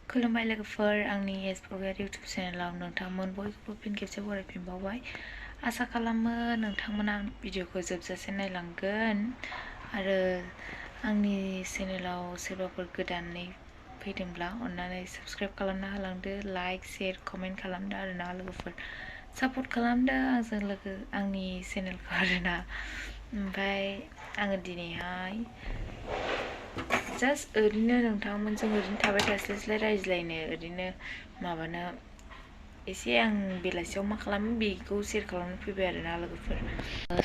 खुलुमबाय लोगोफोर आंनि एस ब्लगार इउटुब चेनेलाव नोंथांमोन बयखौबो फिन खेबसे बरायफिनबावबाय आसा खालामो नोंथांमोना भिडिअखौ जोबजासे नायलांगोन आरो आंनि चेनेलाव सोरबाफोर गोदानै फैदोंब्ला अन्नानै साबस्क्राइब खालामना होलांदो लाइक शेयार कमेन्ट खालामदो आरोना लोगोफोर सापर्ट खालामदो आंजों लोगो आंनि चेनेलखौ आरोना ओमफ्राय आङो दिनैहाय जास्ट ओरैनो नोंथांमोनजों ओरैनो थाबाय थास्लायस्लाय रायज्लायनो ओरैनो माबानो एसे आं बेलासियाव मा खालामो बेखौ शेयार खालामनो फैबाय आरोना लोगोफोर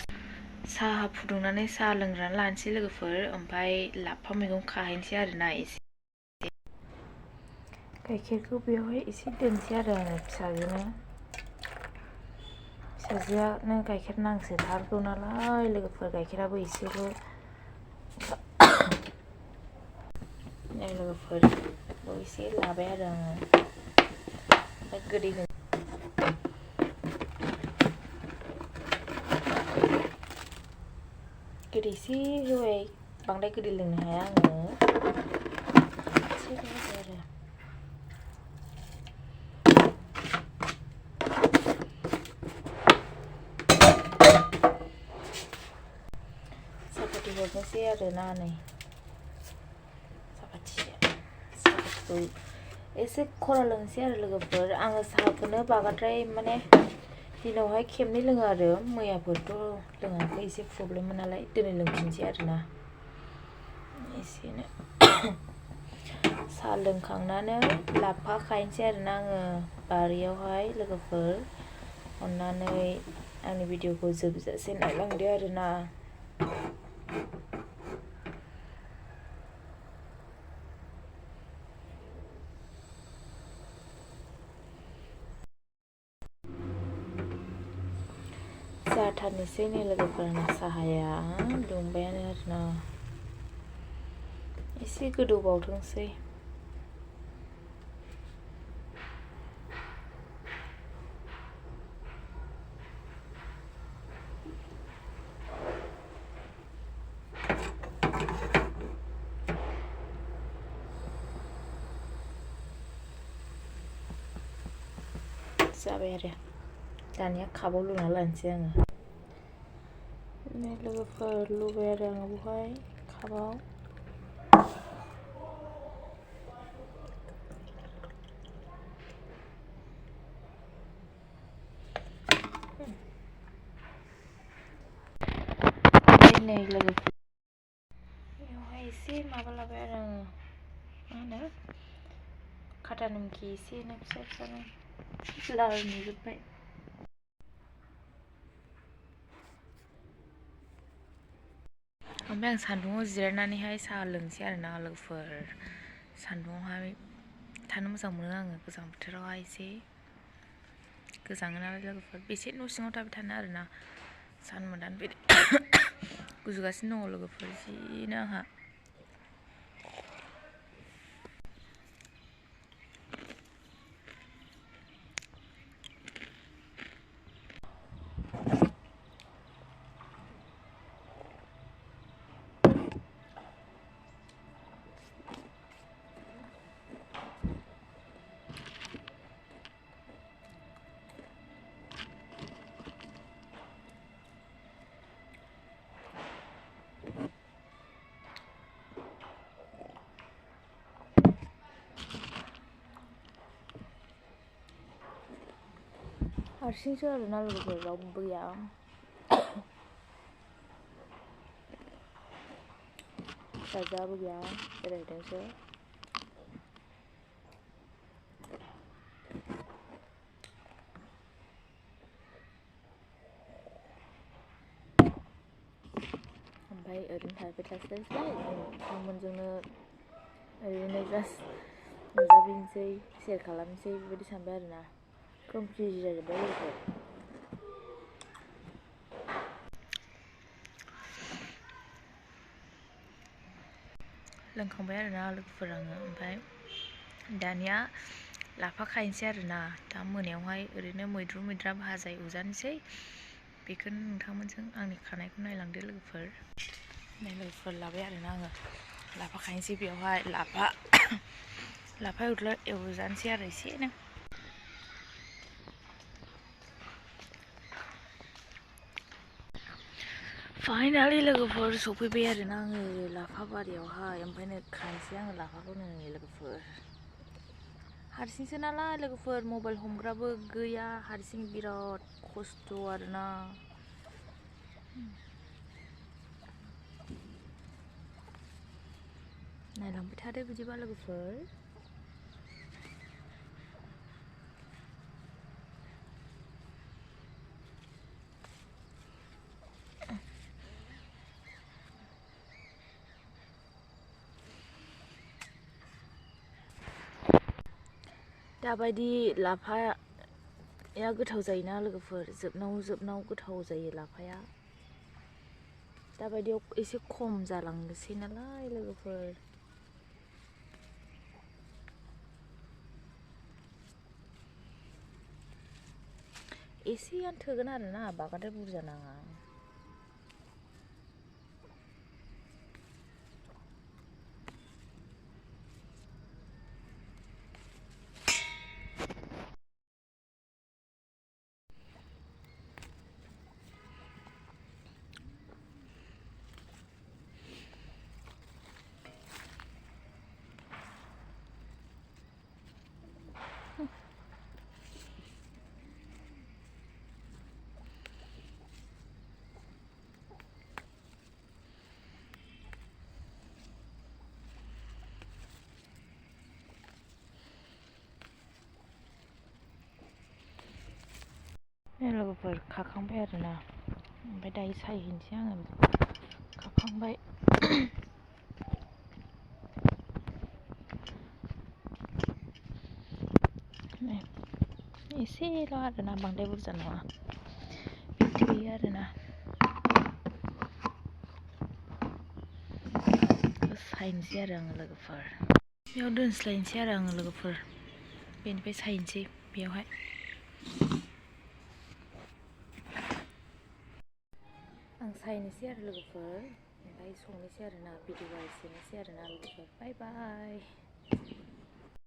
साहा फुदुंनानै साहा लोंग्रानै लानोसै लोगोफोर ओमफ्राय लाफा मैगं खाहैनोसै आरोना एसे गाइखेरखौ बेवहाय एसे दोनसै आरो आङो फिसाजोआनो गाइखेर नांसोथारगौ नालाय लोगोफोर गाइखेराबो एसेल' लोगोफोर एसे लाबाय आरो आङो ओमफ्राय गोदै एसे होबाय बांद्राय गोदै लोंनो हाया आङो एसे होबाय आरो सापाति हरनोसै आरोना नै सापातिखौ एसे खरा लोंसै आरो लोगोफोर आङो साहाखौनो बांद्राय माने दिनावहाय खेबनै लोङो आरो मैयाफोरथ' लोङाखै एसे प्रब्लेममोन नालाय दिनै लोंफिनसै आरोना एसेनो साहा लोंखांनानै लाफा खाहैनोसै आरोना आङो बारियावहाय लोगोफोर अन्नानै आंनि भिडिअखौ जोबजासे नायलांदो आरोना जाथारनोसै नै लोगोफोरना साहाया दुंबायानो आरोना एसे गोदौबावथोंसै जाबाय आरो दानिया कापाव लुना लानोसै आङो लोगोफोर लुबाय आरो आङो बेवहाय कापाव नै लोगोफोर बेवहाय एसे माबा लाबाय आरो आङो मा होनो खाथा निमखि एसेनो फिसा फिसानो लारु नुजोब्बाय ओमफ्राय आं सान्दुङाव जिरायनानैहाय साहा लोंसै आरोना लोगोफोर सान्दुङावहाय थानो मोजां मोनो आङो गोजां बोथोरावहाय एसे गोजाङो नालाय लोगोफोर बेसे न' सिङाव थाबाय थानो आरोना सानमोदानो बे गुजुगासिनो दङ लोगोफोर जिनो आंहा हारसिंसो आरोना लोगोफोर रावबो गैया फिसाजोआबो गैया बेरायहैदोंसो ओमफ्राय ओरैनो थाबाय थास्लायस्लाय नोंथांमोनजोंनो ओरैनो जास्ट नुजाफैनोसै शेयार खालामनोसै बेबायदि सानबाय आरोना कमप्लिट जाजोब्बाय लोगोफोर लोंखांबाय आरोना लोगोफोर आङो ओमफ्राय दानिया लाफा खाहैनोसै आरोना दा मोनायावहाय ओरैनो मैद्रु भाजा एवजानोसै बेखौनो नोंथांमोनजों आंनि खानायखौ नायलांदो लोगोफोर लाबाय आरोना आङो लाफा खाहैनोसै बेवहाय लाफा एवजानोसै आरो एसेनो फाइनालि लोगोफोर सफैबाय आरोना आङो लाफा बारियावहाय ओमफ्रायनो खानोसै आङो लाफाखौ नै लोगोफोर हारसिंसो नालाय लोगोफोर मबाइल हमग्राबो गैया हारसिं बिराद खस्थ' आरोना नायलांबाय थादो बिदिबा लोगोफोर दाबायदि लाफाया गोथाव जायोना लोगोफोर जोबनाव गोथाव जायो लाफाया दाबायदियाव एसे खम जालांनोसै नालाय लोगोफोर एसेयानो थोगोन आरोना बांद्राय बुरजा नाङा लोगोफोर खाखांबाय आरोना ओमफ्राय दायो सायहैनोसै आङो खाखांबाय एसेल' आरोना बांद्राय बुरजा नङा बिदि आरोना सायनोसै आरो आङो लोगोफोर बेयाव दोनस्लायनोसै आरो आङो लोगोफोर बेनिफ्राय सायनोसै बेयावहाय आं सायनोसै आरो लोगोफोर ओमफ्राय संनोसै आरोना भिडिअ'आ एसेनोसै आरोना लोगोफोर बाय बाय